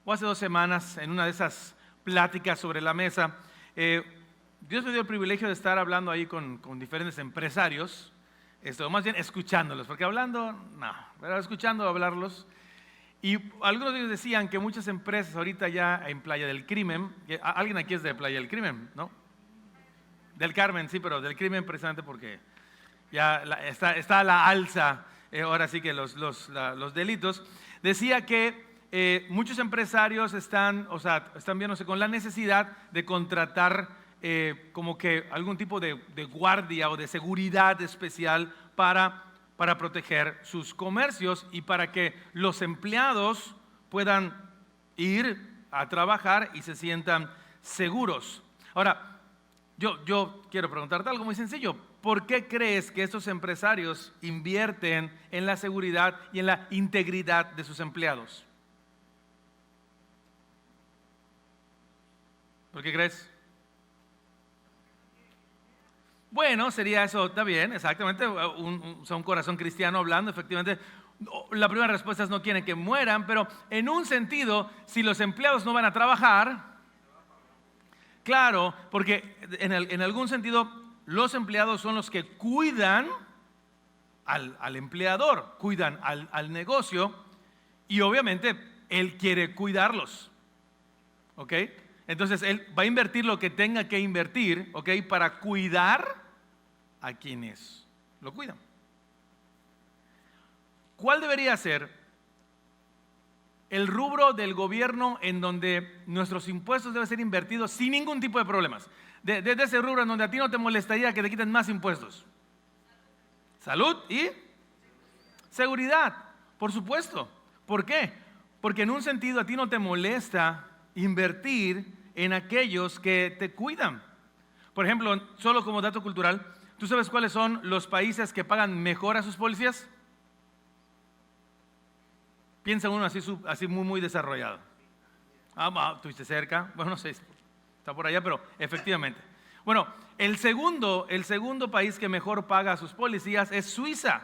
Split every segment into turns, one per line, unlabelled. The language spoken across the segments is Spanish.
o hace 2 semanas, en una de esas pláticas sobre la mesa, Dios me dio el privilegio de estar hablando ahí con diferentes empresarios, más bien escuchándolos, porque hablando, no, pero escuchando hablarlos. Y algunos de ellos decían que muchas empresas ahorita ya en Playa del Crimen, alguien aquí es de Playa del Crimen, ¿no? Del Carmen, sí, pero del Crimen precisamente porque ya está a la alza, ahora sí que los delitos. Decía que muchos empresarios están viéndose con la necesidad de contratar como que algún tipo de guardia o de seguridad especial para proteger sus comercios y para que los empleados puedan ir a trabajar y se sientan seguros. Ahora, yo quiero preguntarte algo muy sencillo. ¿Por qué crees que estos empresarios invierten en la seguridad y en la integridad de sus empleados? ¿Por qué crees? Bueno, sería eso, está bien, exactamente, un corazón cristiano hablando, efectivamente. La primera respuesta es no quieren que mueran, pero en un sentido, si los empleados no van a trabajar, claro, porque en algún sentido los empleados son los que cuidan al empleador, cuidan al negocio y obviamente él quiere cuidarlos, ¿ok? Entonces él va a invertir lo que tenga que invertir, ¿ok? Para cuidar a quienes lo cuidan. ¿Cuál debería ser el rubro del gobierno en donde nuestros impuestos deben ser invertidos sin ningún tipo de problemas? De ese rubro en donde a ti no te molestaría que te quiten más impuestos. Salud y seguridad, por supuesto. ¿Por qué? Porque en un sentido a ti no te molesta invertir en aquellos que te cuidan. Por ejemplo, solo como dato cultural, ¿tú sabes cuáles son los países que pagan mejor a sus policías? Piensa uno así muy desarrollado. Estuviste cerca, bueno, no sé, está por allá, pero efectivamente. Bueno, el segundo país que mejor paga a sus policías es Suiza,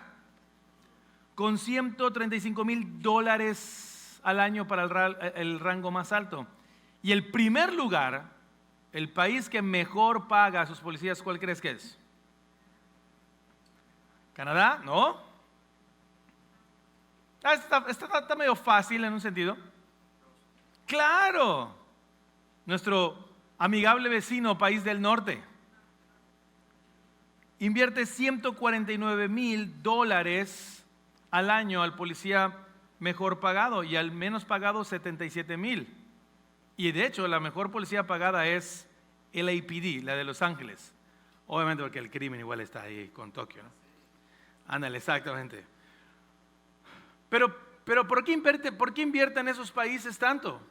con $135,000 al año para el rango más alto. Y el primer lugar, el país que mejor paga a sus policías, ¿cuál crees que es? ¿Canadá? ¿No? Está medio fácil en un sentido. Claro, nuestro amigable vecino, país del norte, invierte $149,000 al año al policía mejor pagado y al menos pagado $77,000. Y de hecho la mejor policía pagada es LAPD, la de Los Ángeles. Obviamente porque el crimen igual está ahí con Tokio, ¿no? Ándale, exactamente. Pero ¿por qué invierten esos países tanto?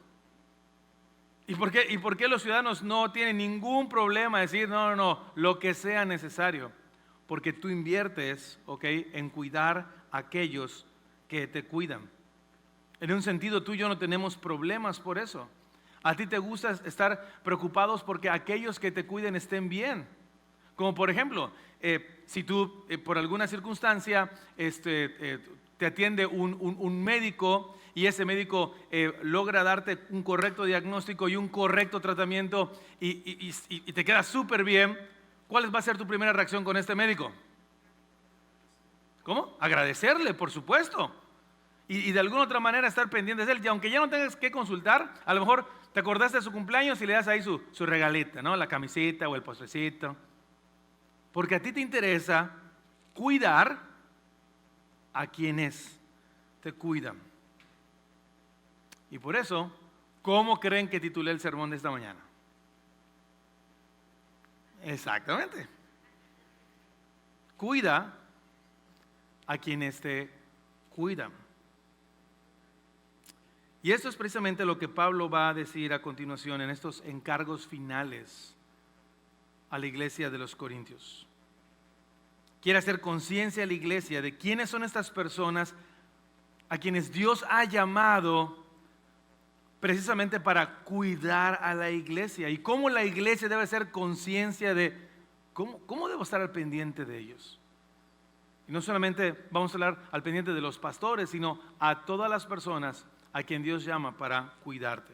¿Y por qué los ciudadanos no tienen ningún problema de decir no, lo que sea necesario? Porque tú inviertes, ¿ok?, en cuidar a aquellos que te cuidan. En un sentido, tú y yo no tenemos problemas por eso. A ti te gusta estar preocupados porque aquellos que te cuiden estén bien. Como por ejemplo, si tú por alguna circunstancia te atiende un médico y ese médico logra darte un correcto diagnóstico y un correcto tratamiento y te queda súper bien, ¿cuál va a ser tu primera reacción con este médico? ¿Cómo? Agradecerle, por supuesto. Y de alguna otra manera estar pendientes de él. Y aunque ya no tengas que consultar, a lo mejor te acordaste de su cumpleaños y le das ahí su regalita, ¿no? La camisita o el postrecito. Porque a ti te interesa cuidar a quienes te cuidan. Y por eso, ¿cómo creen que titulé el sermón de esta mañana? Exactamente. Cuida a quienes te cuidan. Y esto es precisamente lo que Pablo va a decir a continuación en estos encargos finales a la iglesia de los Corintios. Quiere hacer conciencia a la iglesia de quiénes son estas personas a quienes Dios ha llamado precisamente para cuidar a la iglesia y cómo la iglesia debe hacer conciencia de cómo debo estar al pendiente de ellos. Y no solamente vamos a hablar al pendiente de los pastores, sino a todas las personas a quien Dios llama para cuidarte.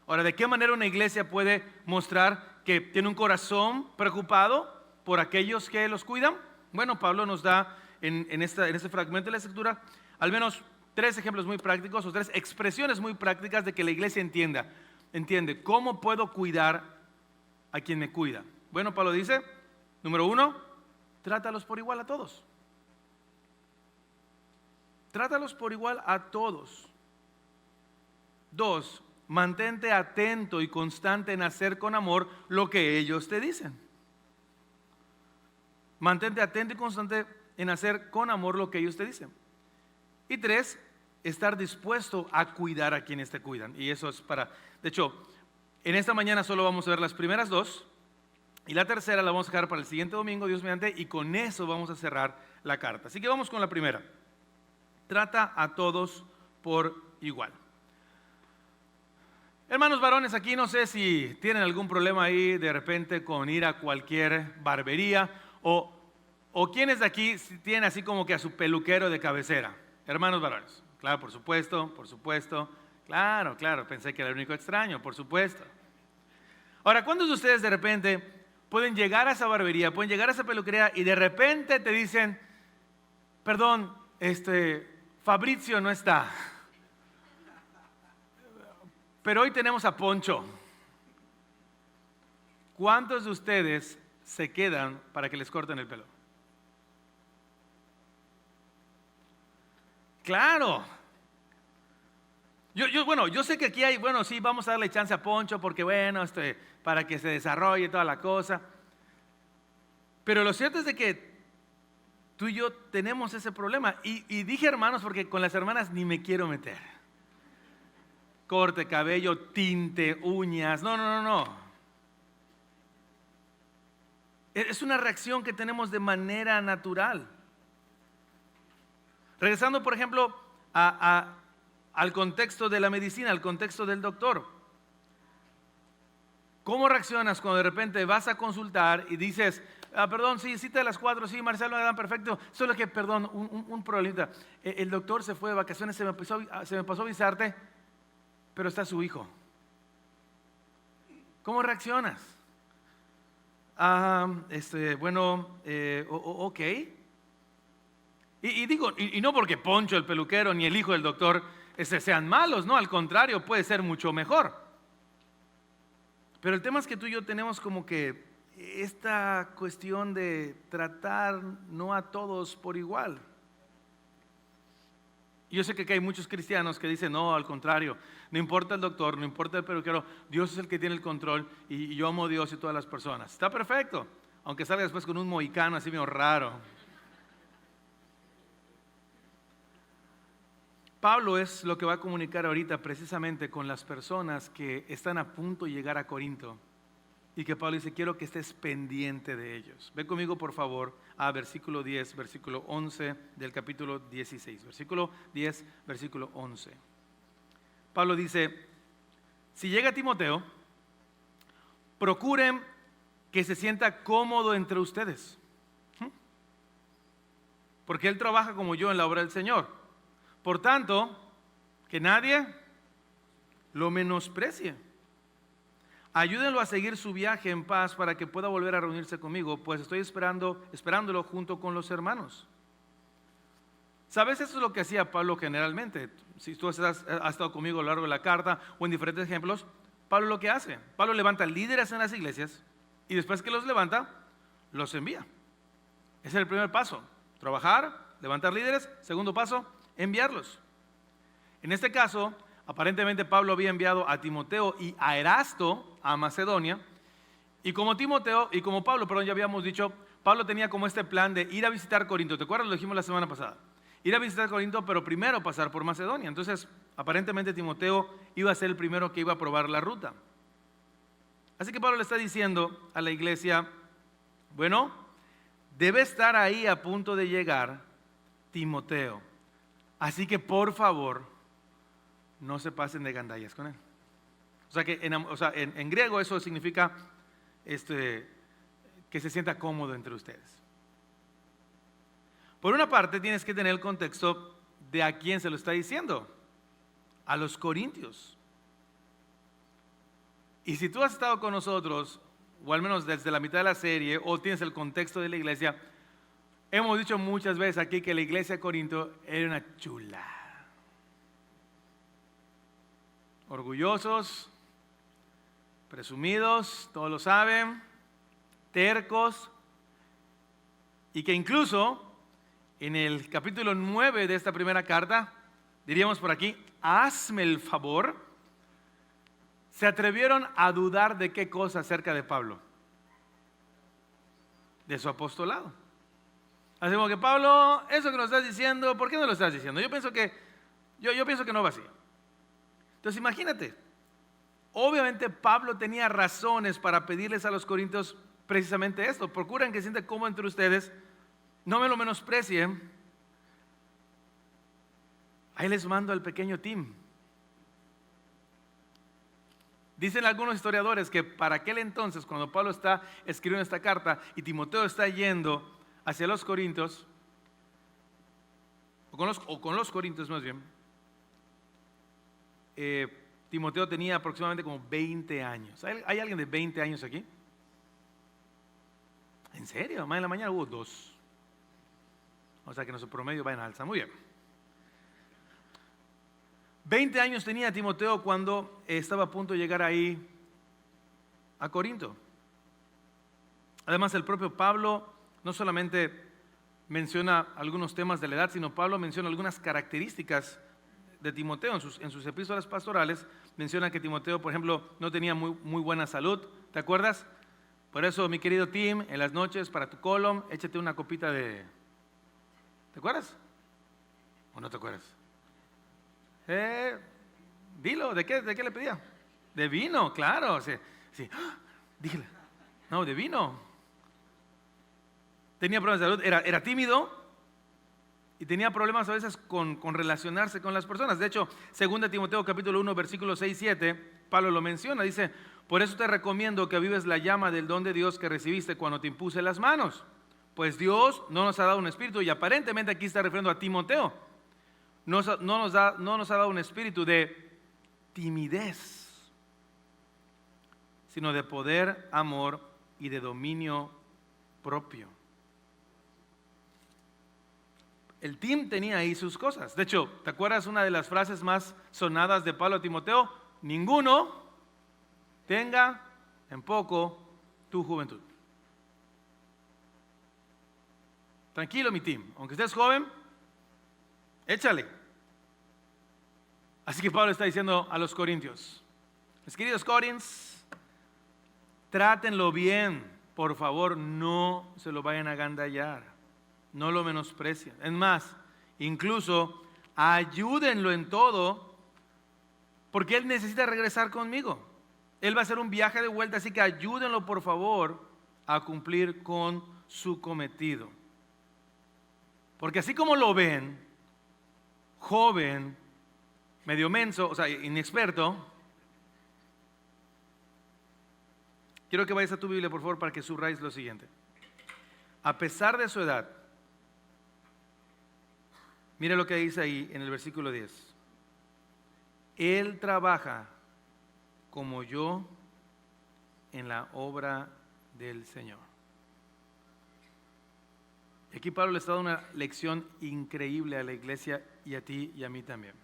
Ahora, ¿de qué manera una iglesia puede mostrar que tiene un corazón preocupado por aquellos que los cuidan? Bueno, Pablo nos da en este fragmento de la Escritura al menos 3 ejemplos muy prácticos o 3 expresiones muy prácticas de que la iglesia entiende cómo puedo cuidar a quien me cuida. Bueno, Pablo dice, número 1, trátalos por igual a todos. Trátalos por igual a todos. 2, mantente atento y constante en hacer con amor lo que ellos te dicen. Mantente atento y constante en hacer con amor lo que ellos te dicen. Y 3, estar dispuesto a cuidar a quienes te cuidan. Y eso es de hecho, en esta mañana solo vamos a ver las primeras 2 y la tercera la vamos a dejar para el siguiente domingo, Dios mediante, y con eso vamos a cerrar la carta. Así que vamos con la primera. Trata a todos por igual. Hermanos varones, aquí no sé si tienen algún problema ahí de repente con ir a cualquier barbería o quienes de aquí tienen así como que a su peluquero de cabecera. Hermanos varones, claro, por supuesto, claro, pensé que era el único extraño, por supuesto. Ahora, ¿cuántos de ustedes de repente pueden llegar a esa barbería, pueden llegar a esa peluquería y de repente te dicen, perdón, Fabrizio no está, pero hoy tenemos a Poncho? ¿Cuántos de ustedes se quedan para que les corten el pelo? Claro. Yo sé que aquí hay, sí, vamos a darle chance a Poncho porque para que se desarrolle toda la cosa. Pero lo cierto es de que tú y yo tenemos ese problema. Y dije hermanos porque con las hermanas ni me quiero meter. Corte, cabello, tinte, uñas, no. Es una reacción que tenemos de manera natural. Regresando, por ejemplo, al contexto de la medicina, al contexto del doctor. ¿Cómo reaccionas cuando de repente vas a consultar y dices, perdón, sí, cita a las 4, sí, Marcelo, perfecto, solo que, perdón, un problemita. El doctor se fue de vacaciones, se me pasó a avisarte, pero está su hijo. ¿Cómo reaccionas? Ok. Y digo, y no porque Poncho el peluquero ni el hijo del doctor sean malos, no, al contrario, puede ser mucho mejor. Pero el tema es que tú y yo tenemos como que esta cuestión de tratar no a todos por igual. Yo sé que aquí hay muchos cristianos que dicen, no, al contrario, no importa el doctor, no importa el peluquero, Dios es el que tiene el control y yo amo a Dios y todas las personas. Está perfecto, aunque salga después con un mohicano así medio raro. Pablo es lo que va a comunicar ahorita precisamente con las personas que están a punto de llegar a Corinto y que Pablo dice, quiero que estés pendiente de ellos. Ve conmigo por favor a versículo 10, versículo 11 del capítulo 16. Versículo 10, versículo 11. Pablo dice, si llega Timoteo, procuren que se sienta cómodo entre ustedes, porque él trabaja como yo en la obra del Señor. Por tanto, que nadie lo menosprecie. Ayúdenlo a seguir su viaje en paz para que pueda volver a reunirse conmigo, pues estoy esperándolo junto con los hermanos. ¿Sabes? Eso es lo que hacía Pablo generalmente. Si tú has estado conmigo a lo largo de la carta o en diferentes ejemplos, Pablo lo que hace, Pablo levanta líderes en las iglesias y después que los levanta, los envía. Ese es el primer paso, trabajar, levantar líderes. Segundo paso, enviarlos. En este caso, aparentemente Pablo había enviado a Timoteo y a Erasto a Macedonia, y como Pablo, ya habíamos dicho, Pablo tenía como este plan de ir a visitar Corinto. ¿Te acuerdas? Lo dijimos la semana pasada. Ir a visitar Corinto, pero primero pasar por Macedonia. Entonces, aparentemente Timoteo iba a ser el primero que iba a probar la ruta. Así que Pablo le está diciendo a la iglesia, bueno, debe estar ahí a punto de llegar Timoteo. Así que por favor, no se pasen de gandallas con él. O sea que en griego eso significa que se sienta cómodo entre ustedes. Por una parte tienes que tener el contexto de a quién se lo está diciendo. a los corintios. Y si tú has estado con nosotros, o al menos desde la mitad de la serie, o tienes el contexto de la iglesia, hemos dicho muchas veces aquí que la iglesia de Corinto era una chula. Orgullosos, presumidos, todos lo saben, tercos, y que incluso en el capítulo 9 de esta primera carta, diríamos por aquí, hazme el favor, se atrevieron a dudar de qué cosa acerca de Pablo, de su apostolado. Así como que Pablo, eso que nos estás diciendo, ¿por qué no lo estás diciendo? Yo pienso que no va así. Entonces imagínate, obviamente Pablo tenía razones para pedirles a los corintios precisamente esto. Procuren que sientan cómodo entre ustedes, no me lo menosprecien. Ahí les mando al pequeño Tim. Dicen algunos historiadores que para aquel entonces, cuando Pablo está escribiendo esta carta y Timoteo está yendo hacia los corintios, o con los corintios más bien, Timoteo tenía aproximadamente como 20 años. ¿Hay alguien de 20 años aquí? ¿En serio? Más en la mañana hubo 2. O sea que nuestro promedio va en alza. Muy bien. 20 años tenía Timoteo cuando estaba a punto de llegar ahí a Corinto. Además, el propio Pablo no solamente menciona algunos temas de la edad, sino Pablo menciona algunas características de Timoteo en sus epístolas pastorales. Menciona que Timoteo, por ejemplo, no tenía muy buena salud. ¿Te acuerdas? Por eso, mi querido Tim, en las noches para tu colon, échate una copita de... ¿Te acuerdas? ¿O no te acuerdas? Dilo, ¿de qué le pedía? De vino, claro. Sí. Dígale. No, de vino. Tenía problemas de salud, era tímido y tenía problemas a veces con relacionarse con las personas. De hecho, 2 Timoteo capítulo 1, versículos 6 y 7, Pablo lo menciona. Dice, por eso te recomiendo que avives la llama del don de Dios que recibiste cuando te impuse las manos. Pues Dios no nos ha dado un espíritu, y aparentemente aquí está refiriendo a Timoteo. No nos ha dado un espíritu de timidez, sino de poder, amor y de dominio propio. El Tim tenía ahí sus cosas. De hecho, ¿te acuerdas una de las frases más sonadas de Pablo a Timoteo? Ninguno tenga en poco tu juventud. Tranquilo, mi Tim, aunque estés joven, échale. Así que Pablo está diciendo a los corintios, mis queridos corintios, trátenlo bien, por favor, no se lo vayan a agandallar, no lo menosprecien. Es más, incluso ayúdenlo en todo, porque él necesita regresar conmigo. Él va a hacer un viaje de vuelta, así que ayúdenlo por favor a cumplir con su cometido. Porque así como lo ven, joven, medio menso, o sea, inexperto, quiero que vayas a tu Biblia, por favor, para que subrayes lo siguiente. A pesar de su edad, mire lo que dice ahí en el versículo 10. Él trabaja como yo en la obra del Señor. Y aquí Pablo le está dando una lección increíble a la iglesia y a ti y a mí también.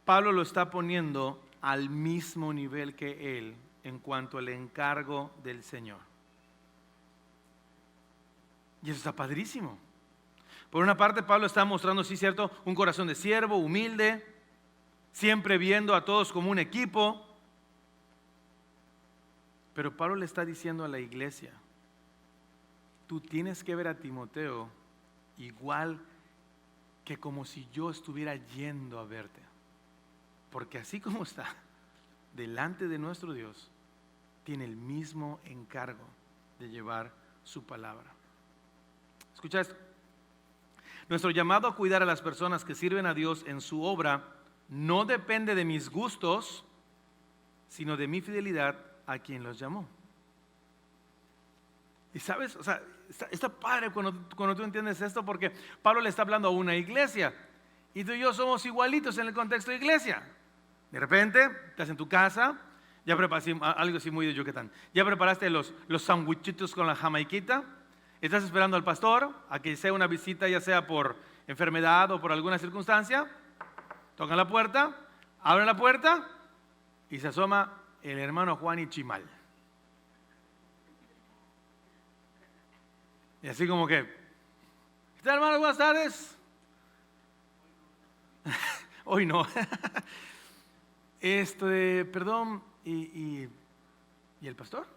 Pablo lo está poniendo al mismo nivel que él en cuanto al encargo del Señor. Y eso está padrísimo. Por una parte, Pablo está mostrando, sí, cierto, un corazón de siervo, humilde, siempre viendo a todos como un equipo. Pero Pablo le está diciendo a la iglesia, tú tienes que ver a Timoteo igual que como si yo estuviera yendo a verte. Porque así como está delante de nuestro Dios, tiene el mismo encargo de llevar su palabra. Escucha esto. Nuestro llamado a cuidar a las personas que sirven a Dios en su obra no depende de mis gustos, sino de mi fidelidad a quien los llamó. Y sabes, o sea, está padre cuando tú entiendes esto, porque Pablo le está hablando a una iglesia. Y tú y yo somos igualitos en el contexto de iglesia. De repente, estás en tu casa, ya preparaste algo así muy de Yucatán. Ya preparaste los sandwichitos con la jamaiquita. Estás esperando al pastor a que sea una visita, ya sea por enfermedad o por alguna circunstancia. Tocan la puerta, abren la puerta y se asoma el hermano Juan y Chimal. Y así como que, ¿qué tal, hermano? Buenas tardes. Hoy no. Perdón, ¿y el pastor?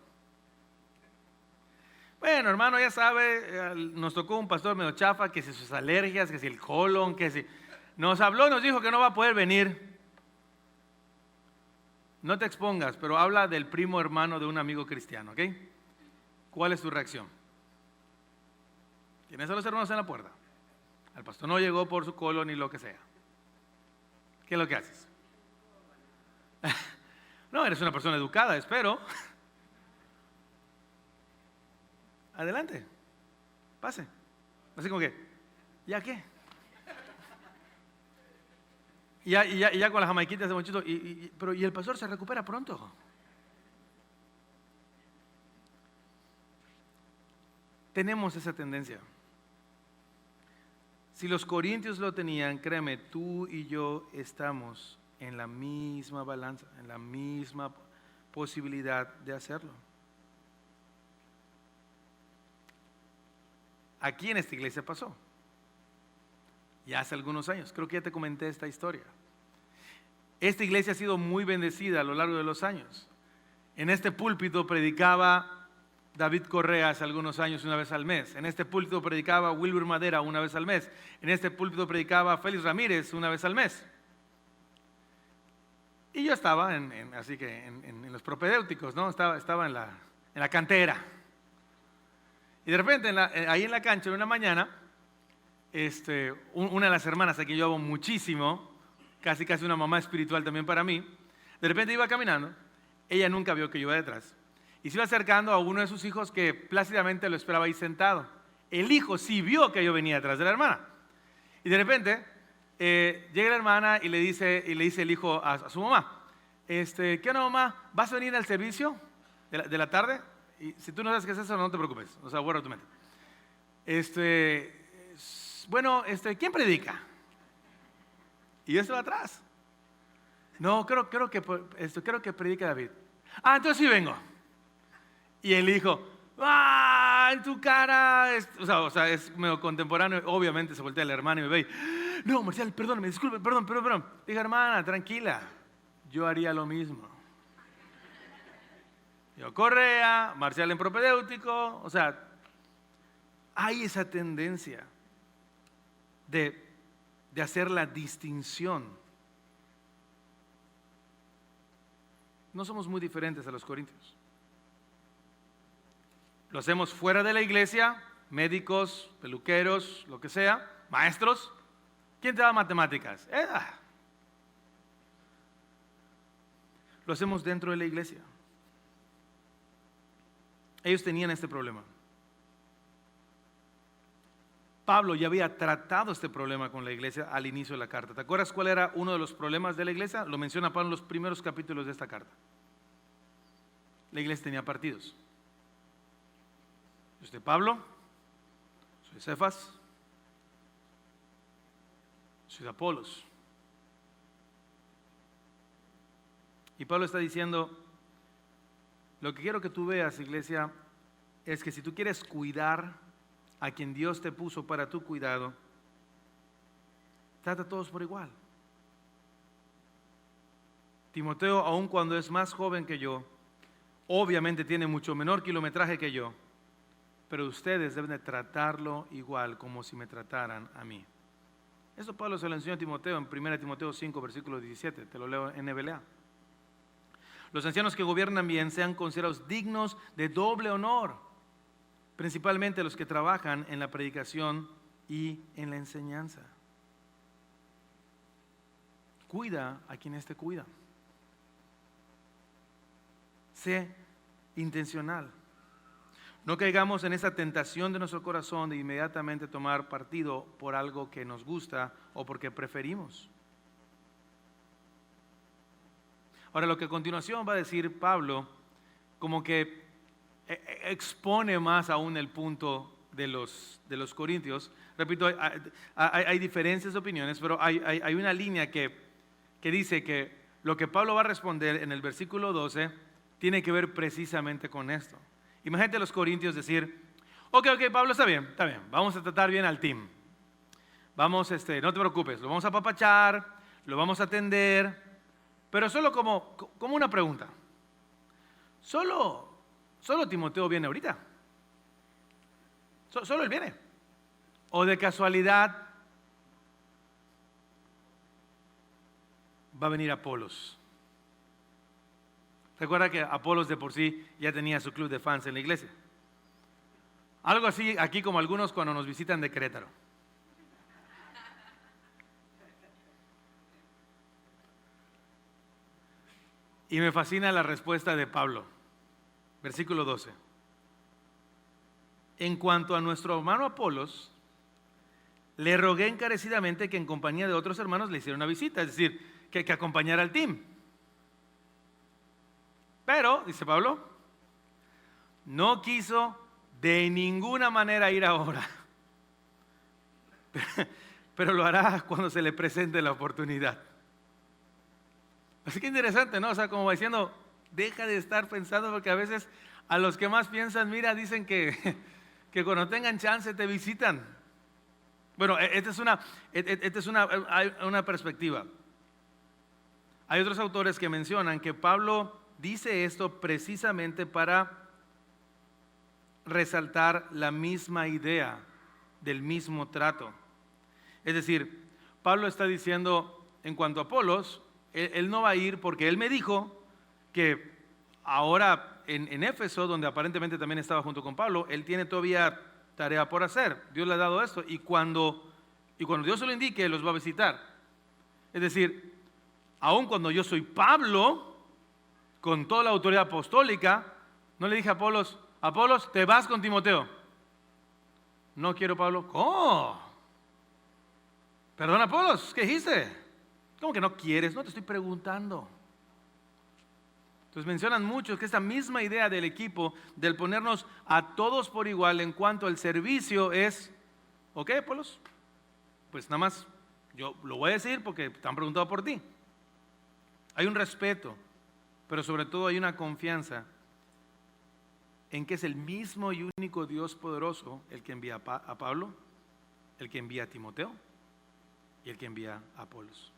Bueno, hermano, ya sabe, nos tocó un pastor medio chafa, que si sus alergias, que si el colon, que si... Nos habló, nos dijo que no va a poder venir. No te expongas, pero habla del primo hermano de un amigo cristiano, ¿ok? ¿Cuál es tu reacción? Tienes a los hermanos en la puerta. El pastor no llegó por su colon ni lo que sea. ¿Qué es lo que haces? No, eres una persona educada, espero. Adelante, pase. Así como que, ¿ya qué? Y ya con las jamaiquitas de monchito, pero el pastor se recupera pronto. Tenemos esa tendencia. Si los corintios lo tenían, créeme, tú y yo estamos en la misma balanza, en la misma posibilidad de hacerlo. Aquí en esta iglesia pasó. Ya hace algunos años, creo que ya te comenté esta historia. Esta iglesia ha sido muy bendecida a lo largo de los años. En este púlpito predicaba David Correa hace algunos años una vez al mes. En este púlpito predicaba Wilbur Madera una vez al mes. En este púlpito predicaba Félix Ramírez una vez al mes. Y yo estaba en los propedéuticos, ¿no? Estaba en la cantera. Y de repente ahí en la cancha, en una mañana, una de las hermanas a quien yo amo muchísimo, casi una mamá espiritual también para mí, de repente iba caminando, ella nunca vio que yo iba detrás, y se iba acercando a uno de sus hijos que plácidamente lo esperaba ahí sentado. El hijo sí vio que yo venía detrás de la hermana, y de repente llega la hermana y le dice el hijo a su mamá, ¿qué onda, mamá? ¿Vas a venir al servicio de la tarde? Y si tú no sabes qué es eso, no te preocupes, o sea, guarda tu mente. Bueno, ¿quién predica? Y yo estaba atrás. No, creo que predica David. Ah, entonces sí vengo. Y él dijo, ¡ah! En tu cara. O sea, es medio contemporáneo. Obviamente se voltea la hermana y me ve. No, Marcial, perdóname, disculpe, perdón. Diga, hermana, tranquila. Yo haría lo mismo. Yo Correa, Marcial en propedéutico. O sea, hay esa tendencia de hacer la distinción. No somos muy diferentes a los corintios. Lo hacemos fuera de la iglesia, médicos, peluqueros, lo que sea, maestros. ¿Quién te da matemáticas? Lo hacemos dentro de la iglesia. Ellos tenían este problema. Pablo ya había tratado este problema con la iglesia al inicio de la carta. ¿Te acuerdas cuál era uno de los problemas de la iglesia? Lo menciona Pablo en los primeros capítulos de esta carta. La iglesia tenía partidos. Yo soy Pablo, soy Cefas, soy de Apolos. Y Pablo está diciendo, lo que quiero que tú veas, iglesia, es que si tú quieres cuidar a quien Dios te puso para tu cuidado, trata a todos por igual. Timoteo, aun cuando es más joven que yo, obviamente tiene mucho menor kilometraje que yo, pero ustedes deben de tratarlo igual como si me trataran a mí. Eso Pablo se lo enseñó a Timoteo en 1 Timoteo 5, versículo 17, te lo leo en NBLA. Los ancianos que gobiernan bien sean considerados dignos de doble honor, principalmente los que trabajan en la predicación y en la enseñanza. Cuida a quienes te cuidan. Sé intencional. No caigamos en esa tentación de nuestro corazón de inmediatamente tomar partido por algo que nos gusta o porque preferimos. Ahora, lo que a continuación va a decir Pablo, como que expone más aún el punto de los corintios. Repito, hay diferencias de opiniones, pero hay una línea que dice que lo que Pablo va a responder en el versículo 12 tiene que ver precisamente con esto. Imagínate a los corintios decir, ok, Pablo, está bien, vamos a tratar bien al team. Vamos, no te preocupes, lo vamos a apapachar, lo vamos a atender, pero solo como una pregunta. ¿Solo Timoteo viene ahorita? ¿Solo él viene? ¿O de casualidad va a venir Apolos? Recuerda que Apolos de por sí ya tenía su club de fans en la iglesia. Algo así aquí como algunos cuando nos visitan de Querétaro. Y me fascina la respuesta de Pablo. Versículo 12. En cuanto a nuestro hermano Apolos, le rogué encarecidamente que en compañía de otros hermanos le hiciera una visita, es decir, que acompañara al team. Pero, dice Pablo, no quiso de ninguna manera ir ahora. Pero lo hará cuando se le presente la oportunidad. Así que interesante, ¿no? O sea, como diciendo, deja de estar pensando, porque a veces a los que más piensan, mira, dicen que cuando tengan chance te visitan. Bueno, esta es una perspectiva. Hay otros autores que mencionan que Pablo dice esto precisamente para resaltar la misma idea del mismo trato. Es decir, Pablo está diciendo en cuanto a Apolos, él no va a ir porque él me dijo que ahora en Éfeso, donde aparentemente también estaba junto con Pablo, él tiene todavía tarea por hacer. Dios le ha dado esto y cuando Dios se lo indique, los va a visitar. Es decir, aun cuando yo soy Pablo, con toda la autoridad apostólica, no le dije a Apolos, te vas con Timoteo. No quiero, Pablo. ¿Cómo? Perdón, Apolos, ¿qué dijiste? ¿Cómo que no quieres? No te estoy preguntando. Entonces mencionan mucho que esta misma idea del equipo, del ponernos a todos por igual en cuanto al servicio es, ok, Apolos, pues nada más yo lo voy a decir porque te han preguntado por ti. Hay un respeto, pero sobre todo hay una confianza en que es el mismo y único Dios poderoso el que envía a Pablo, el que envía a Timoteo y el que envía a Apolos.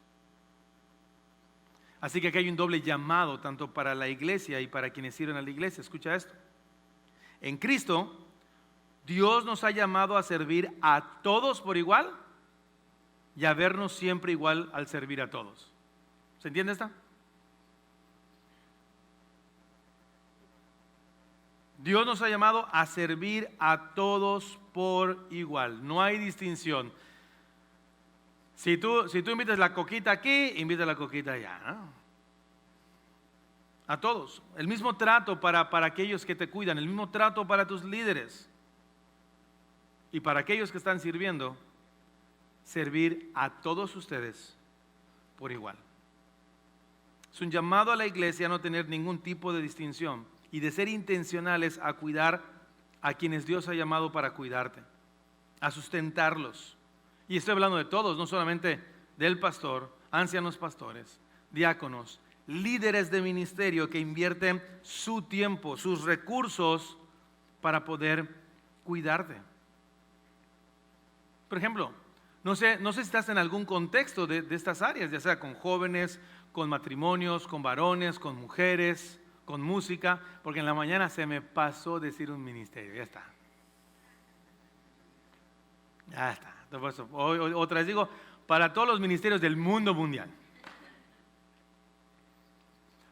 Así que aquí hay un doble llamado tanto para la iglesia y para quienes sirven a la iglesia. Escucha esto. En Cristo, Dios nos ha llamado a servir a todos por igual y a vernos siempre igual al servir a todos. ¿Se entiende esta? Dios nos ha llamado a servir a todos por igual. No hay distinción. Si tú invitas la coquita aquí, invita la coquita allá, ¿no? A todos. El mismo trato para aquellos que te cuidan, el mismo trato para tus líderes. Y para aquellos que están sirviendo, servir a todos ustedes por igual. Es un llamado a la iglesia a no tener ningún tipo de distinción y de ser intencionales a cuidar a quienes Dios ha llamado para cuidarte, a sustentarlos. Y estoy hablando de todos, no solamente del pastor, ancianos pastores, diáconos, líderes de ministerio que invierten su tiempo, sus recursos para poder cuidarte. Por ejemplo, no sé si estás en algún contexto de estas áreas, ya sea con jóvenes, con matrimonios, con varones, con mujeres, con música, porque en la mañana se me pasó decir un ministerio, ya está. Ya está. Otra vez digo, para todos los ministerios del mundo mundial.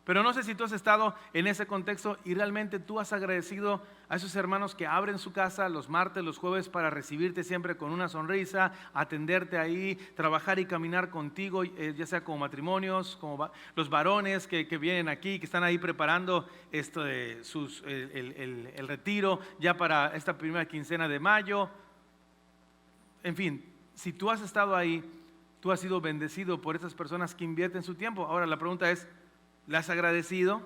Pero no sé si tú has estado en ese contexto y realmente tú has agradecido a esos hermanos que abren su casa los martes, los jueves para recibirte siempre con una sonrisa, atenderte ahí, trabajar y caminar contigo, ya sea como matrimonios, como los varones que vienen aquí, que están ahí preparando esto de el retiro ya para esta primera quincena de mayo. En fin, si tú has estado ahí, tú has sido bendecido por esas personas que invierten su tiempo. Ahora la pregunta es, ¿le has agradecido?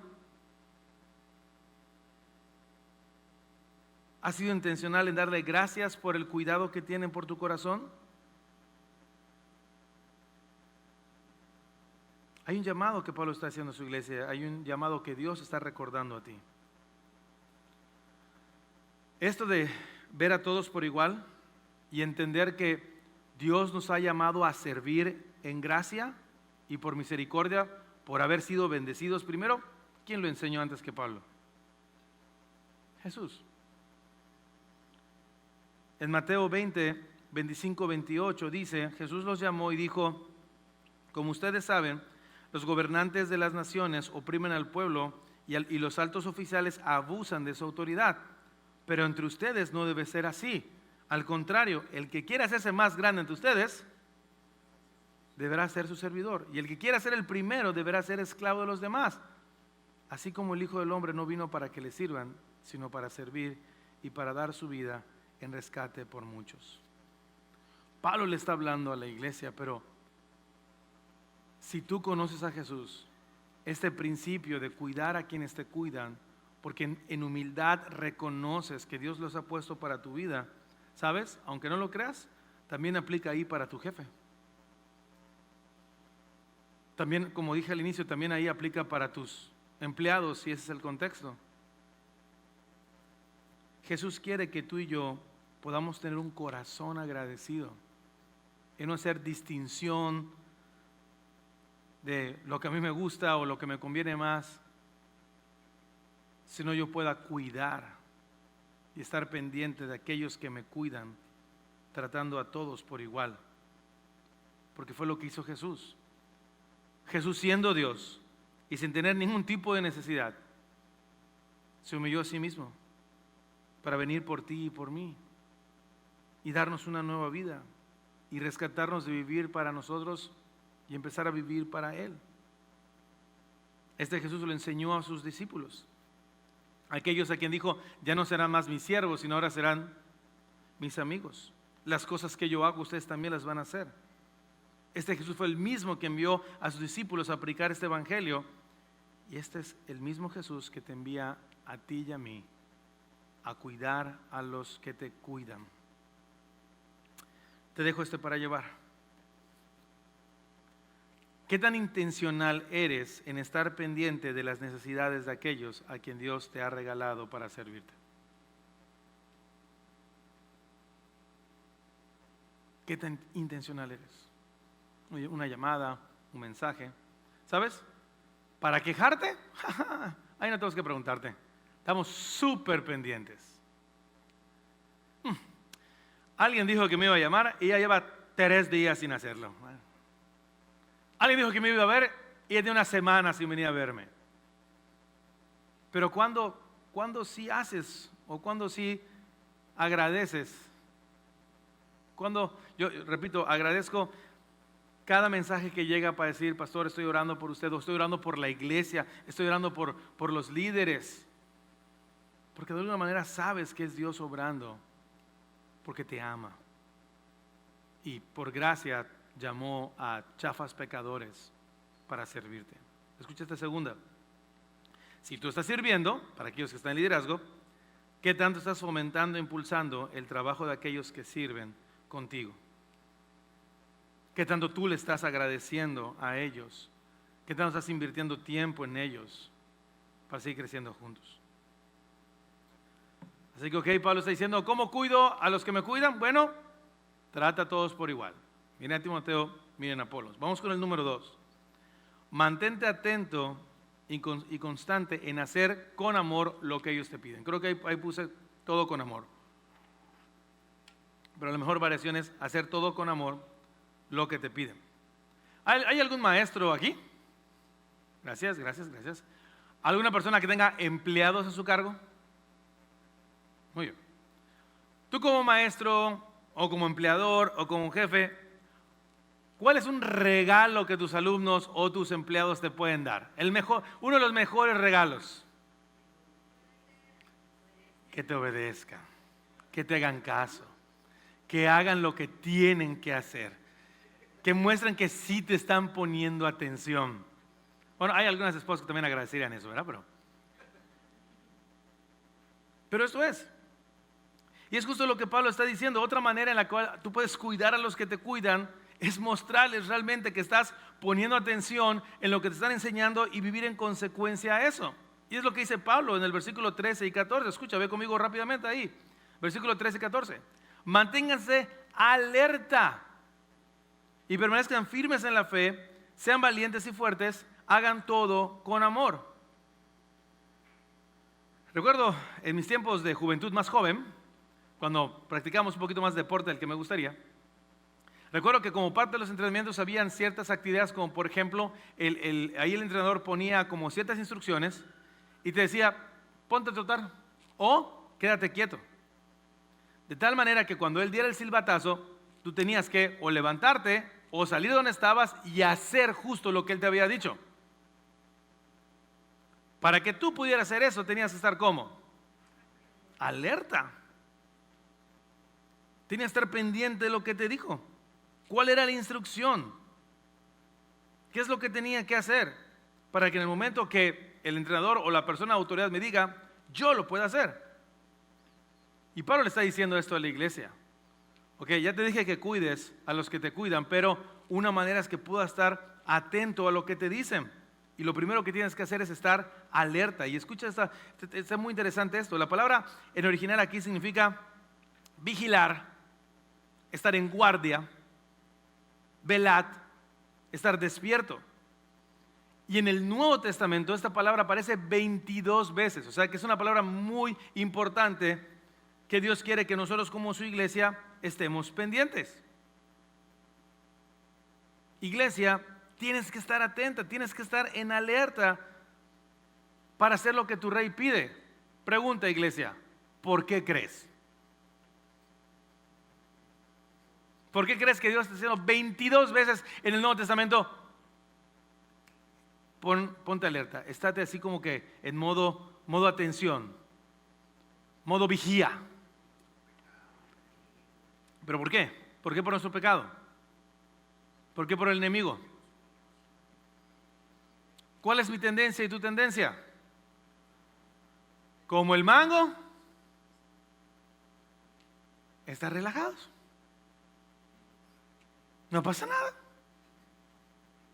¿Has sido intencional en darle gracias por el cuidado que tienen por tu corazón? Hay un llamado que Pablo está haciendo a su iglesia, hay un llamado que Dios está recordando a ti. Esto de ver a todos por igual y entender que Dios nos ha llamado a servir en gracia y por misericordia, por haber sido bendecidos primero. ¿Quién lo enseñó antes que Pablo? Jesús. En Mateo 20, 25, 28 dice, Jesús los llamó y dijo, como ustedes saben, los gobernantes de las naciones oprimen al pueblo y los altos oficiales abusan de su autoridad, pero entre ustedes no debe ser así. Al contrario, el que quiera hacerse más grande entre ustedes, deberá ser su servidor. Y el que quiera ser el primero, deberá ser esclavo de los demás. Así como el Hijo del Hombre no vino para que le sirvan, sino para servir y para dar su vida en rescate por muchos. Pablo le está hablando a la iglesia, pero si tú conoces a Jesús, este principio de cuidar a quienes te cuidan, porque en humildad reconoces que Dios los ha puesto para tu vida, ¿sabes? Aunque no lo creas, también aplica ahí para tu jefe. También, como dije al inicio, también ahí aplica para tus empleados, si ese es el contexto. Jesús quiere que tú y yo podamos tener un corazón agradecido, y no hacer distinción de lo que a mí me gusta o lo que me conviene más, sino yo pueda cuidar y estar pendiente de aquellos que me cuidan, tratando a todos por igual, porque fue lo que hizo Jesús. Jesús, siendo Dios y sin tener ningún tipo de necesidad, se humilló a sí mismo para venir por ti y por mí y darnos una nueva vida y rescatarnos de vivir para nosotros y empezar a vivir para Él. Este Jesús lo enseñó a sus discípulos, aquellos a quien dijo, ya no serán más mis siervos, sino ahora serán mis amigos. Las cosas que yo hago, ustedes también las van a hacer. Este Jesús fue el mismo que envió a sus discípulos a predicar este evangelio, y este es el mismo Jesús que te envía a ti y a mí a cuidar a los que te cuidan. Te dejo para llevar. ¿Qué tan intencional eres en estar pendiente de las necesidades de aquellos a quien Dios te ha regalado para servirte? ¿Qué tan intencional eres? Una llamada, un mensaje, ¿sabes? ¿Para quejarte? Ahí no tenemos que preguntarte. Estamos súper pendientes. Alguien dijo que me iba a llamar y ya lleva 3 días sin hacerlo. Alguien dijo que me iba a ver y es de una semana sin venir a verme. Pero cuando sí haces o cuando sí agradeces, yo repito, agradezco cada mensaje que llega para decir, pastor, estoy orando por usted, o estoy orando por la iglesia, estoy orando por los líderes. Porque de alguna manera sabes que es Dios obrando, porque te ama. Y por gracia llamó a chafas pecadores para servirte. Escucha esta segunda. Si tú estás sirviendo, para aquellos que están en liderazgo, ¿qué tanto estás fomentando e impulsando el trabajo de aquellos que sirven contigo? ¿Qué tanto tú le estás agradeciendo a ellos? ¿Qué tanto estás invirtiendo tiempo en ellos para seguir creciendo juntos? Así que, Pablo está diciendo, ¿cómo cuido a los que me cuidan? Bueno, trata a todos por igual. Miren a Timoteo, miren a Apolos. Vamos con el número 2. Mantente atento y constante en hacer con amor lo que ellos te piden. Creo que ahí puse todo con amor. Pero la mejor variación es hacer todo con amor lo que te piden. ¿Hay algún maestro aquí? Gracias, gracias, gracias. ¿Alguna persona que tenga empleados a su cargo? Muy bien. Tú como maestro, o como empleador, o como jefe, ¿cuál es un regalo que tus alumnos o tus empleados te pueden dar? Uno de los mejores regalos. Que te obedezcan, que te hagan caso, que hagan lo que tienen que hacer, que muestren que sí te están poniendo atención. Bueno, hay algunas esposas que también agradecerían eso, ¿verdad? Pero eso es. Y es justo lo que Pablo está diciendo. Otra manera en la cual tú puedes cuidar a los que te cuidan es mostrarles realmente que estás poniendo atención en lo que te están enseñando y vivir en consecuencia a eso. Y es lo que dice Pablo en el versículo 13 y 14. Escucha, ve conmigo rápidamente ahí. Versículo 13 y 14. Manténganse alerta y permanezcan firmes en la fe, sean valientes y fuertes, hagan todo con amor. Recuerdo en mis tiempos de juventud más joven, cuando practicamos un poquito más deporte del que me gustaría, recuerdo que como parte de los entrenamientos habían ciertas actividades, como por ejemplo, ahí el entrenador ponía como ciertas instrucciones y te decía, ponte a trotar o quédate quieto. De tal manera que cuando él diera el silbatazo, tú tenías que o levantarte o salir de donde estabas y hacer justo lo que él te había dicho. Para que tú pudieras hacer eso, tenías que estar ¿cómo? Alerta. Tenías que estar pendiente de lo que te dijo. ¿Cuál era la instrucción? ¿Qué es lo que tenía que hacer? Para que en el momento que el entrenador o la persona de autoridad me diga, yo lo pueda hacer. Y Pablo le está diciendo esto a la iglesia. Ok, ya te dije que cuides a los que te cuidan, pero una manera es que puedas estar atento a lo que te dicen. Y lo primero que tienes que hacer es estar alerta. Y escucha, está muy interesante esto. La palabra en original aquí significa vigilar, estar en guardia, velad, estar despierto. Y en el Nuevo Testamento esta palabra aparece 22 veces. O sea que es una palabra muy importante que Dios quiere que nosotros como su iglesia estemos pendientes. Iglesia, tienes que estar atenta, tienes que estar en alerta para hacer lo que tu rey pide. Pregunta, iglesia, ¿por qué crees? ¿Por qué crees que Dios está diciendo 22 veces en el Nuevo Testamento? Ponte alerta, estate así como que en modo atención, modo vigía. ¿Pero por qué? ¿Por qué por nuestro pecado? ¿Por qué por el enemigo? ¿Cuál es mi tendencia y tu tendencia? Como el mango, estar relajados. No pasa nada.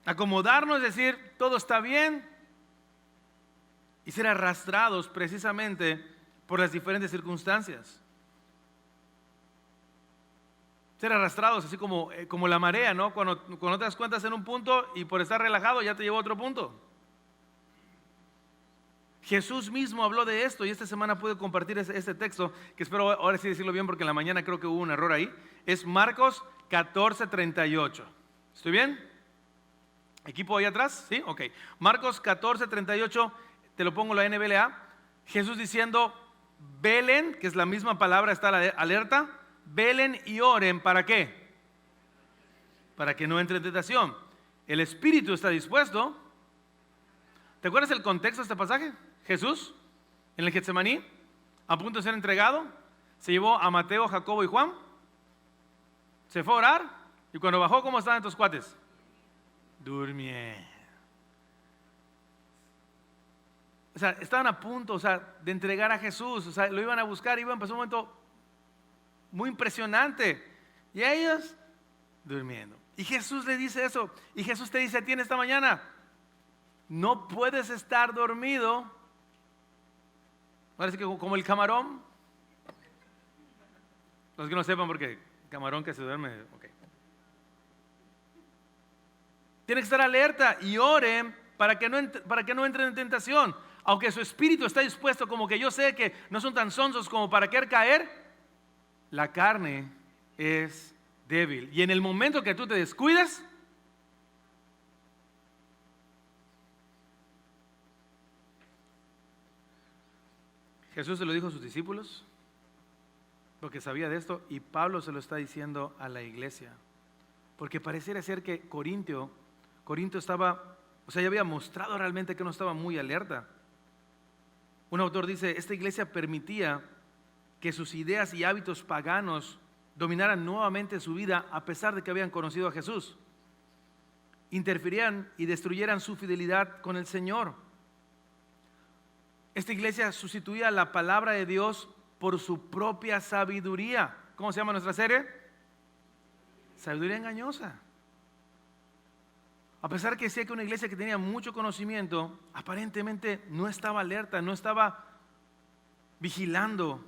Acomodarnos, decir, todo está bien. Y ser arrastrados precisamente por las diferentes circunstancias. Ser arrastrados así como la marea, ¿no? Cuando te das cuenta en un punto y por estar relajado ya te llevó a otro punto. Jesús mismo habló de esto y esta semana pude compartir este texto, que espero ahora sí decirlo bien porque en la mañana creo que hubo un error ahí. Es Marcos 14:38. ¿Estoy bien? ¿Equipo ahí atrás? ¿Sí? Ok. Marcos 14:38, te lo pongo la NBLA. Jesús diciendo, velen, que es la misma palabra, está la alerta. Velen y oren, ¿para qué? Para que no entre en tentación. El espíritu está dispuesto. ¿Te acuerdas el contexto de este pasaje? Jesús, en el Getsemaní, a punto de ser entregado, se llevó a Mateo, Jacobo y Juan, se fue a orar, y cuando bajó, ¿cómo estaban estos cuates? Durmiendo. O sea, estaban a punto, de entregar a Jesús, lo iban a buscar, pasó un momento muy impresionante, y ellos durmiendo. Y Jesús le dice eso, y Jesús te dice a ti en esta mañana, no puedes estar dormido. Parece que como el camarón. Los que no sepan, porque camarón que se duerme, ok. Tiene que estar alerta y oren para que no entren en tentación. Aunque su espíritu está dispuesto, como que yo sé que no son tan sonsos como para querer caer, la carne es débil. Y en el momento que tú te descuidas, Jesús se lo dijo a sus discípulos, porque sabía de esto, y Pablo se lo está diciendo a la iglesia. Porque pareciera ser que Corinto estaba, ya había mostrado realmente que no estaba muy alerta. Un autor dice, esta iglesia permitía que sus ideas y hábitos paganos dominaran nuevamente su vida a pesar de que habían conocido a Jesús. Interferían y destruyeran su fidelidad con el Señor. Esta iglesia sustituía la palabra de Dios por su propia sabiduría. ¿Cómo se llama nuestra serie? Sabiduría engañosa. A pesar que decía que una iglesia que tenía mucho conocimiento, aparentemente no estaba alerta, no estaba vigilando,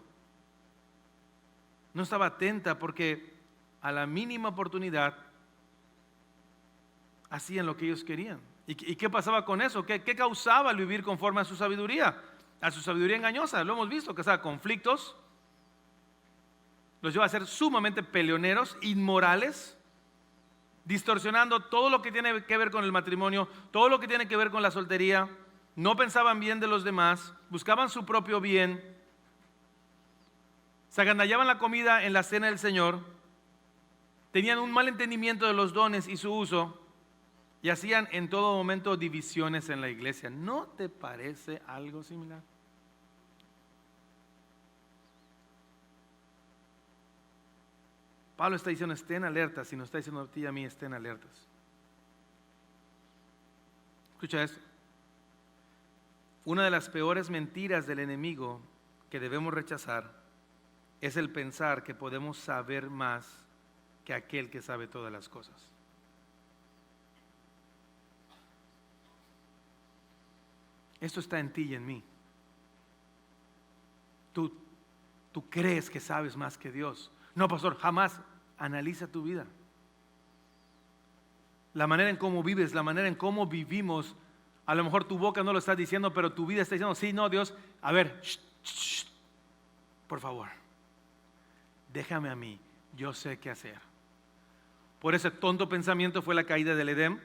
no estaba atenta, porque a la mínima oportunidad hacían lo que ellos querían. ¿Y qué pasaba con eso? ¿Qué causaba el vivir conforme a su sabiduría engañosa? Lo hemos visto, causaba conflictos, los lleva a ser sumamente peleoneros, inmorales, distorsionando todo lo que tiene que ver con el matrimonio, todo lo que tiene que ver con la soltería. No pensaban bien de los demás, buscaban su propio bien, se agandallaban la comida en la cena del Señor, tenían un mal entendimiento de los dones y su uso, y hacían en todo momento divisiones en la iglesia. ¿No te parece algo similar? Pablo está diciendo, estén alertas, y nos está diciendo a ti y a mí, estén alertas. Escucha esto. Una de las peores mentiras del enemigo que debemos rechazar es el pensar que podemos saber más que aquel que sabe todas las cosas. Esto está en ti y en mí. Tú crees que sabes más que Dios. No, pastor, jamás. Analiza tu vida. La manera en cómo vives, la manera en cómo vivimos. A lo mejor tu boca no lo está diciendo, pero tu vida está diciendo, sí, no, Dios, a ver, por favor, déjame a mí, yo sé qué hacer. Por ese tonto pensamiento fue la caída del Edén.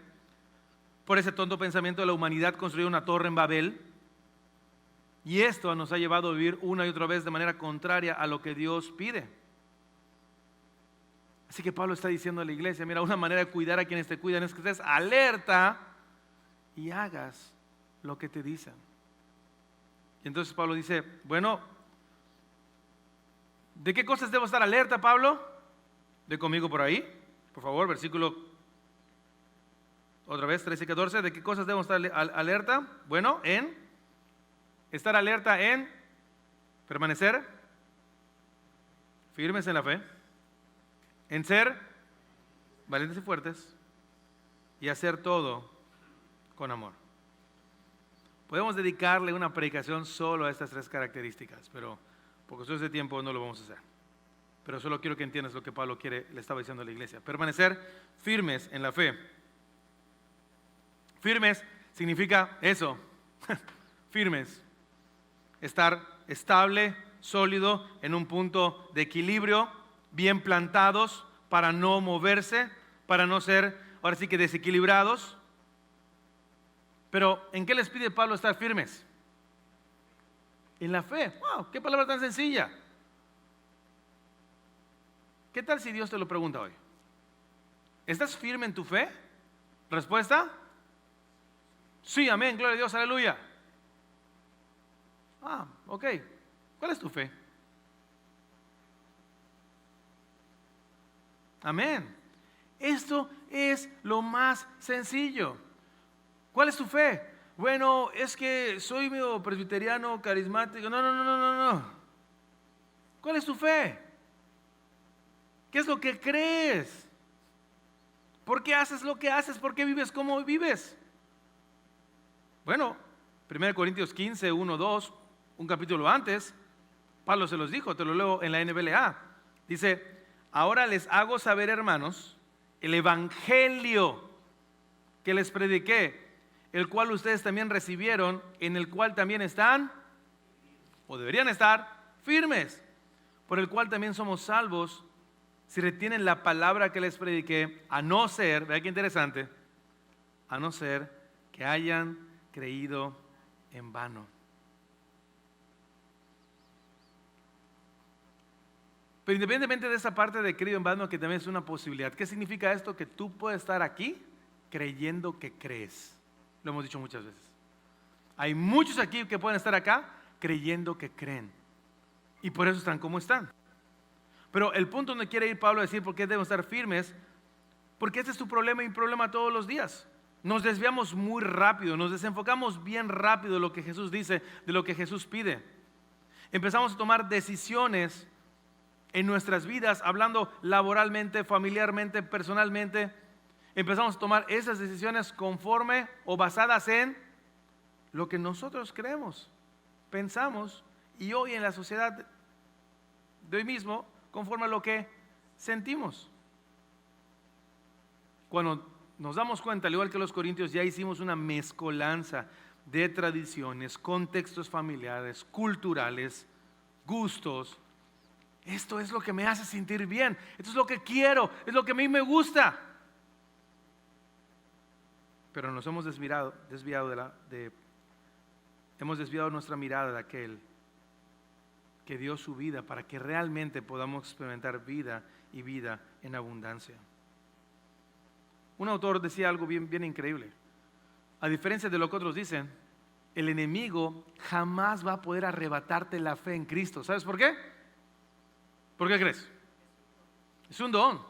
Por ese tonto pensamiento la humanidad construyó una torre en Babel. Y esto nos ha llevado a vivir una y otra vez de manera contraria a lo que Dios pide. Así que Pablo está diciendo a la iglesia, mira, una manera de cuidar a quienes te cuidan es que estés alerta y hagas lo que te dicen. Y entonces Pablo dice, bueno, ¿de qué cosas debo estar alerta, Pablo? Ve conmigo por ahí, por favor, versículo, otra vez, 13 y 14, ¿de qué cosas debo estar alerta? Bueno, estar alerta en permanecer firmes en la fe, en ser valientes y fuertes y hacer todo con amor. Podemos dedicarle una predicación solo a estas tres características, pero por cuestiones de tiempo no lo vamos a hacer. Pero solo quiero que entiendas lo que Pablo le estaba diciendo a la iglesia. Permanecer firmes en la fe. Firmes significa eso, firmes. Estar estable, sólido, en un punto de equilibrio, bien plantados para no moverse, para no ser, ahora sí que desequilibrados. Pero ¿en qué les pide Pablo estar firmes? En la fe. ¡Wow! ¡Qué palabra tan sencilla! ¿Qué tal si Dios te lo pregunta hoy? ¿Estás firme en tu fe? ¿Respuesta? Sí, amén, gloria a Dios, aleluya. Ok. ¿Cuál es tu fe? Amén. Esto es lo más sencillo. ¿Cuál es tu fe? Bueno, es que soy medio presbiteriano, carismático. No. ¿Cuál es tu fe? ¿Qué es lo que crees? ¿Por qué haces lo que haces? ¿Por qué vives como vives? Bueno, 1 Corintios 15, 1, 2, un capítulo antes, Pablo se los dijo, te lo leo en la NBLA. Dice, ahora les hago saber, hermanos, el evangelio que les prediqué, el cual ustedes también recibieron, en el cual también están, o deberían estar, firmes, por el cual también somos salvos, si retienen la palabra que les prediqué, a no ser, vea qué interesante, a no ser que hayan creído en vano. Pero independientemente de esa parte de querido hermano, que también es una posibilidad. ¿Qué significa esto? Que tú puedes estar aquí creyendo que crees. Lo hemos dicho muchas veces. Hay muchos aquí que pueden estar acá creyendo que creen. Y por eso están como están. Pero el punto donde quiere ir Pablo a decir por qué debemos estar firmes, porque este es tu problema y mi problema todos los días. Nos desviamos muy rápido, nos desenfocamos bien rápido de lo que Jesús dice, de lo que Jesús pide. Empezamos a tomar decisiones en nuestras vidas, hablando laboralmente, familiarmente, personalmente. Empezamos a tomar esas decisiones conforme o basadas en lo que nosotros creemos, pensamos, y hoy en la sociedad de hoy mismo, conforme a lo que sentimos. Cuando nos damos cuenta, al igual que los corintios, ya hicimos una mezcolanza de tradiciones, contextos familiares, culturales, gustos. Esto es lo que me hace sentir bien, esto es lo que quiero, es lo que a mí me gusta. Pero nos hemos desviado hemos desviado nuestra mirada de aquel que dio su vida para que realmente podamos experimentar vida y vida en abundancia. Un autor decía algo bien increíble. A diferencia de lo que otros dicen, el enemigo jamás va a poder arrebatarte la fe en Cristo. ¿Sabes por qué? ¿Por qué crees? Es un don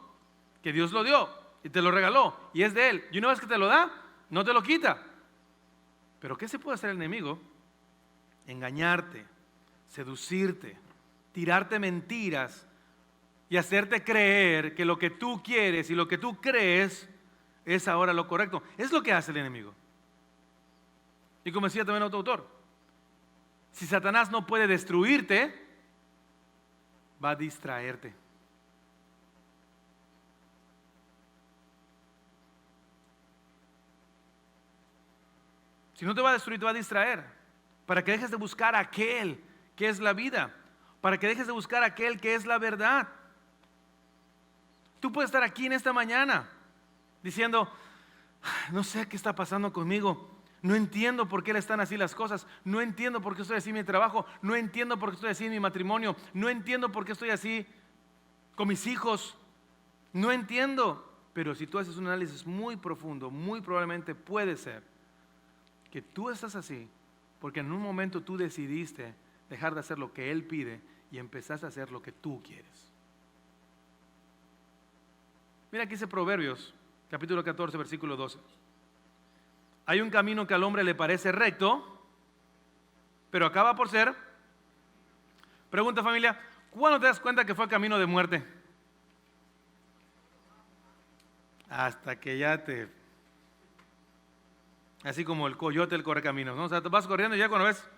que Dios lo dio y te lo regaló y es de Él. Y una vez que te lo da, no te lo quita. Pero ¿qué se puede hacer el enemigo? Engañarte, seducirte, tirarte mentiras y hacerte creer que lo que tú quieres y lo que tú crees es ahora lo correcto. Es lo que hace el enemigo. Y como decía también otro autor, si Satanás no puede destruirte, va a distraerte. Si no te va a destruir, te va a distraer. Para que dejes de buscar a aquel que es la vida. Para que dejes de buscar a aquel que es la verdad. Tú puedes estar aquí en esta mañana diciendo, no sé qué está pasando conmigo. No entiendo por qué le están así las cosas. No entiendo por qué estoy así en mi trabajo. No entiendo por qué estoy así en mi matrimonio. No entiendo por qué estoy así con mis hijos. No entiendo. Pero si tú haces un análisis muy profundo, muy probablemente puede ser que tú estás así porque en un momento tú decidiste dejar de hacer lo que Él pide y empezaste a hacer lo que tú quieres. Mira aquí dice Proverbios, capítulo 14, versículo 12. Hay un camino que al hombre le parece recto, pero acaba por ser. Pregunta familia, ¿cuándo te das cuenta que fue camino de muerte? Hasta que ya te... Así como el coyote, el correcaminos, ¿no? O sea, te vas corriendo y ya cuando ves...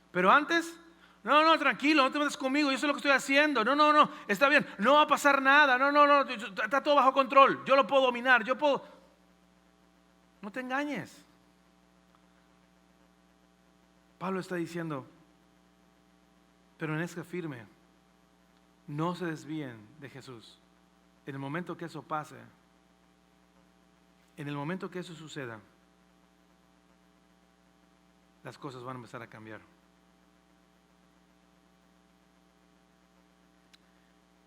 Pero antes, no, tranquilo, no te metas conmigo, yo sé lo que estoy haciendo. No, está bien, no va a pasar nada. No, está todo bajo control. Yo lo puedo dominar, yo puedo... No te engañes. Pablo está diciendo, permanezca firme, no se desvíen de Jesús. En el momento que eso pase, en el momento que eso suceda, las cosas van a empezar a cambiar.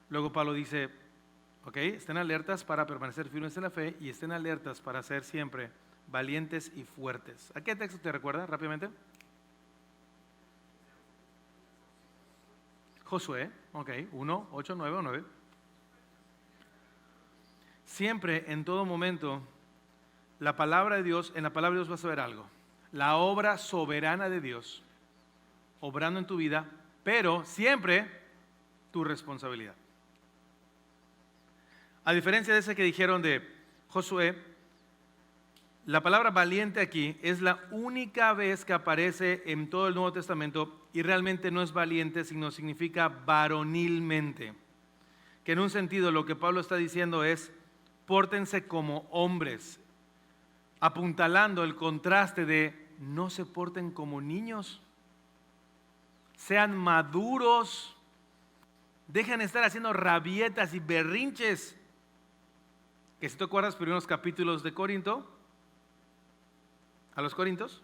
Luego Pablo dice, ok, estén alertas para permanecer firmes en la fe y estén alertas para ser siempre valientes y fuertes. ¿A qué texto te recuerda rápidamente? Josué, ok, 1, 8, 9 o 9. Siempre, en todo momento, la palabra de Dios, en la palabra de Dios vas a ver algo. La obra soberana de Dios, obrando en tu vida, pero siempre tu responsabilidad. A diferencia de ese que dijeron de Josué, la palabra valiente aquí es la única vez que aparece en todo el Nuevo Testamento y realmente no es valiente, sino significa varonilmente. Que en un sentido lo que Pablo está diciendo es, pórtense como hombres, apuntalando el contraste de no se porten como niños, sean maduros, dejen de estar haciendo rabietas y berrinches. Que si te acuerdas, primeros capítulos de Corinto, a los Corintios,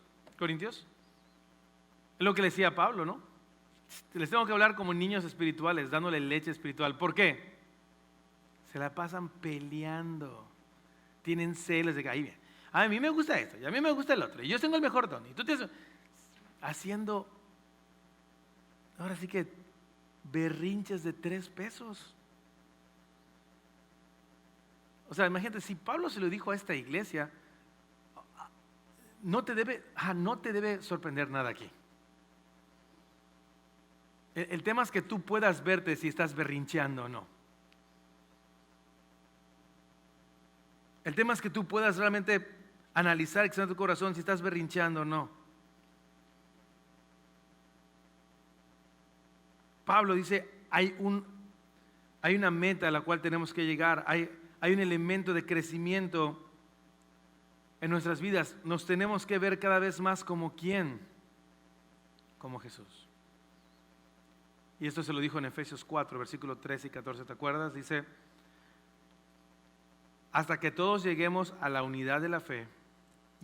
es lo que le decía Pablo, ¿no? Les tengo que hablar como niños espirituales, dándole leche espiritual. ¿Por qué? Se la pasan peleando. Tienen celos de que a mí me gusta esto, y a mí me gusta el otro, y yo tengo el mejor don. Y tú tienes haciendo, ahora sí que, berrinches de 3 pesos. O sea, imagínate, si Pablo se lo dijo a esta iglesia, no te debe sorprender nada aquí. El tema es que tú puedas verte si estás berrincheando o no. El tema es que tú puedas realmente analizar, examinar tu corazón si estás berrincheando o no. Pablo dice, hay una meta a la cual tenemos que llegar, hay un elemento de crecimiento en nuestras vidas. Nos tenemos que ver cada vez más como ¿quién? Como Jesús. Y esto se lo dijo en Efesios 4, versículos 13 y 14, ¿te acuerdas? Dice, hasta que todos lleguemos a la unidad de la fe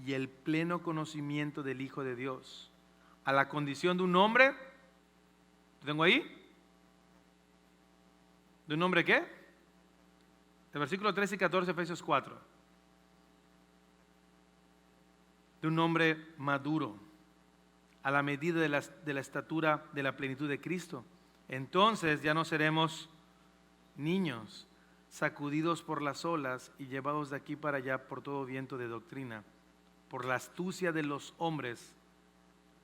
y el pleno conocimiento del Hijo de Dios, a la condición de un hombre, ¿lo tengo ahí? ¿De un hombre qué? De versículos 13 y 14, Efesios 4. De un hombre maduro, a la medida de la estatura de la plenitud de Cristo. Entonces ya no seremos niños, sacudidos por las olas y llevados de aquí para allá por todo viento de doctrina, por la astucia de los hombres,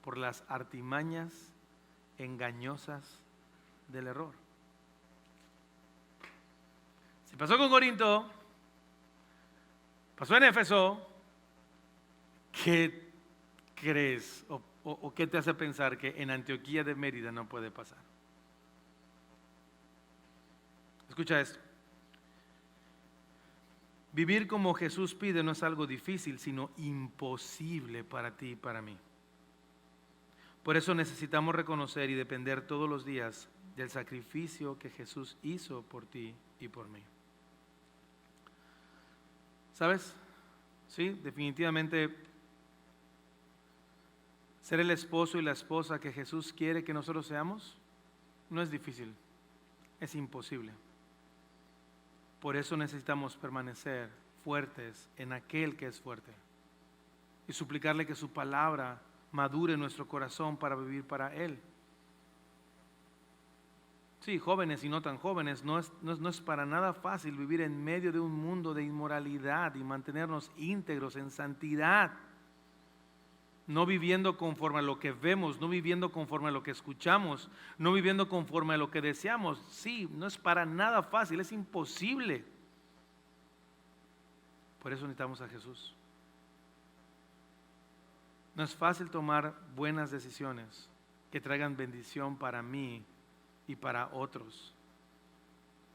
por las artimañas engañosas del error. Si pasó con Corinto, pasó en Éfeso, ¿qué crees o qué te hace pensar que en Antioquía de Mérida no puede pasar? Escucha esto. Vivir como Jesús pide no es algo difícil, sino imposible para ti y para mí. Por eso necesitamos reconocer y depender todos los días del sacrificio que Jesús hizo por ti y por mí. ¿Sabes? Sí, definitivamente ser el esposo y la esposa que Jesús quiere que nosotros seamos no es difícil, es imposible. Por eso necesitamos permanecer fuertes en aquel que es fuerte y suplicarle que su palabra madure en nuestro corazón para vivir para Él. Sí, jóvenes y no tan jóvenes, no es para nada fácil vivir en medio de un mundo de inmoralidad y mantenernos íntegros en santidad, no viviendo conforme a lo que vemos, no viviendo conforme a lo que escuchamos, no viviendo conforme a lo que deseamos. Sí, no es para nada fácil, es imposible. Por eso necesitamos a Jesús. No es fácil tomar buenas decisiones que traigan bendición para mí y para otros.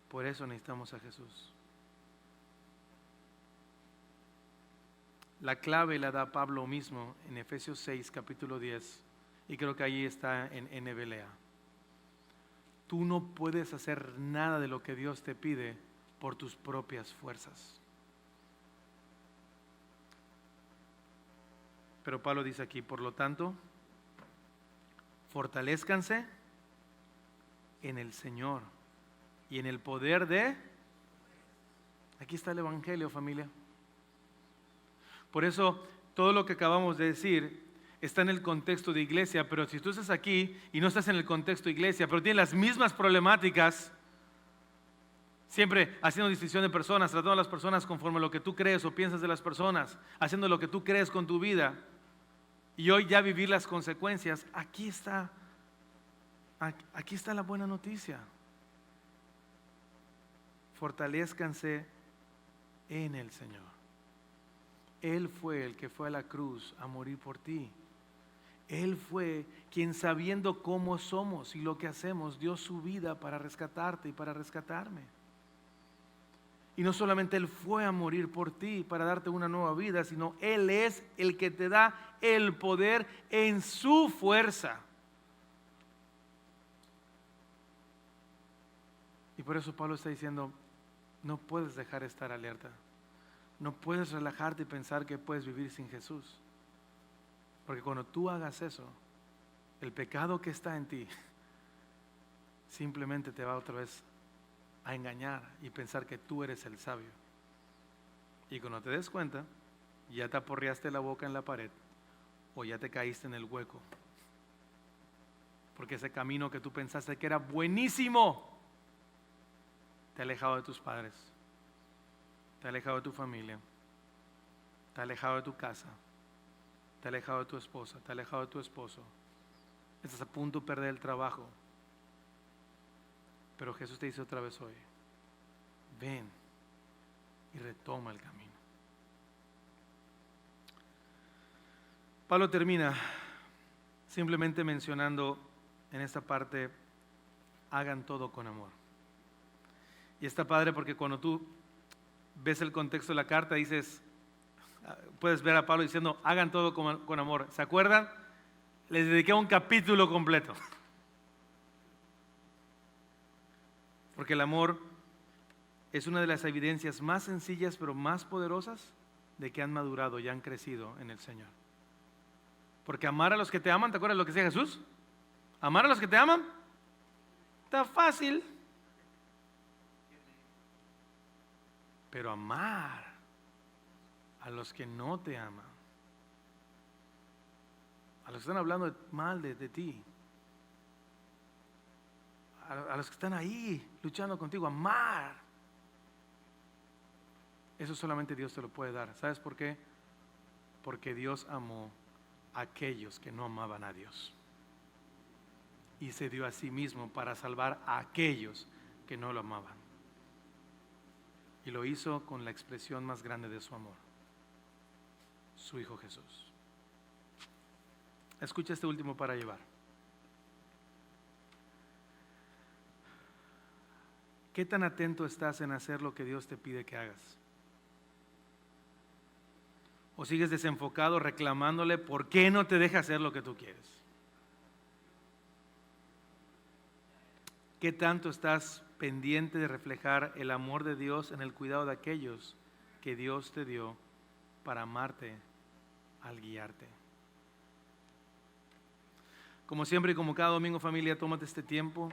Por eso necesitamos a Jesús. La clave la da Pablo mismo en Efesios 6, capítulo 10, y creo que ahí está en Hebelea. Tú no puedes hacer nada de lo que Dios te pide por tus propias fuerzas. Pero Pablo dice aquí, por lo tanto, fortalézcanse en el Señor y en el poder de... Aquí está el Evangelio, familia. Por eso, todo lo que acabamos de decir está en el contexto de iglesia, pero si tú estás aquí y no estás en el contexto de iglesia, pero tienes las mismas problemáticas, siempre haciendo distinción de personas, tratando a las personas conforme a lo que tú crees o piensas de las personas, haciendo lo que tú crees con tu vida, y hoy ya vivir las consecuencias, aquí está la buena noticia. Fortalézcanse en el Señor. Él fue el que fue a la cruz a morir por ti. Él fue quien, sabiendo cómo somos y lo que hacemos, dio su vida para rescatarte y para rescatarme. Y no solamente Él fue a morir por ti para darte una nueva vida, sino Él es el que te da el poder en su fuerza. Y por eso Pablo está diciendo, no puedes dejar de estar alerta. No puedes relajarte y pensar que puedes vivir sin Jesús. Porque cuando tú hagas eso, el pecado que está en ti simplemente te va otra vez a engañar y pensar que tú eres el sabio. Y cuando te des cuenta, ya te aporreaste la boca en la pared o ya te caíste en el hueco. Porque ese camino que tú pensaste que era buenísimo, te ha alejado de tus padres, te ha alejado de tu familia, te ha alejado de tu casa, te ha alejado de tu esposa, te ha alejado de tu esposo. Estás a punto de perder el trabajo. Pero Jesús te dice otra vez hoy, ven y retoma el camino. Pablo termina simplemente mencionando en esta parte, hagan todo con amor. Y está padre porque cuando tú ves el contexto de la carta, dices, puedes ver a Pablo diciendo, hagan todo con amor. ¿Se acuerdan? Les dediqué un capítulo completo. Porque el amor es una de las evidencias más sencillas pero más poderosas de que han madurado y han crecido en el Señor. Porque amar a los que te aman, ¿te acuerdas lo que decía Jesús? Amar a los que te aman, está fácil. Pero amar a los que no te aman, a los que están hablando mal de ti, a los que están ahí luchando contigo, amar, eso solamente Dios te lo puede dar. ¿Sabes por qué? Porque Dios amó a aquellos que no amaban a Dios y se dio a sí mismo para salvar a aquellos que no lo amaban, y lo hizo con la expresión más grande de su amor, su Hijo Jesús. Escucha este último para llevar. ¿Qué tan atento estás en hacer lo que Dios te pide que hagas? ¿O sigues desenfocado reclamándole por qué no te deja hacer lo que tú quieres? ¿Qué tanto estás pendiente de reflejar el amor de Dios en el cuidado de aquellos que Dios te dio para amarte al guiarte? Como siempre y como cada domingo, familia, tómate este tiempo.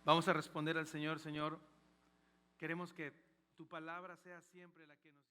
Vamos a responder al Señor. Señor, queremos que tu palabra sea siempre la que nos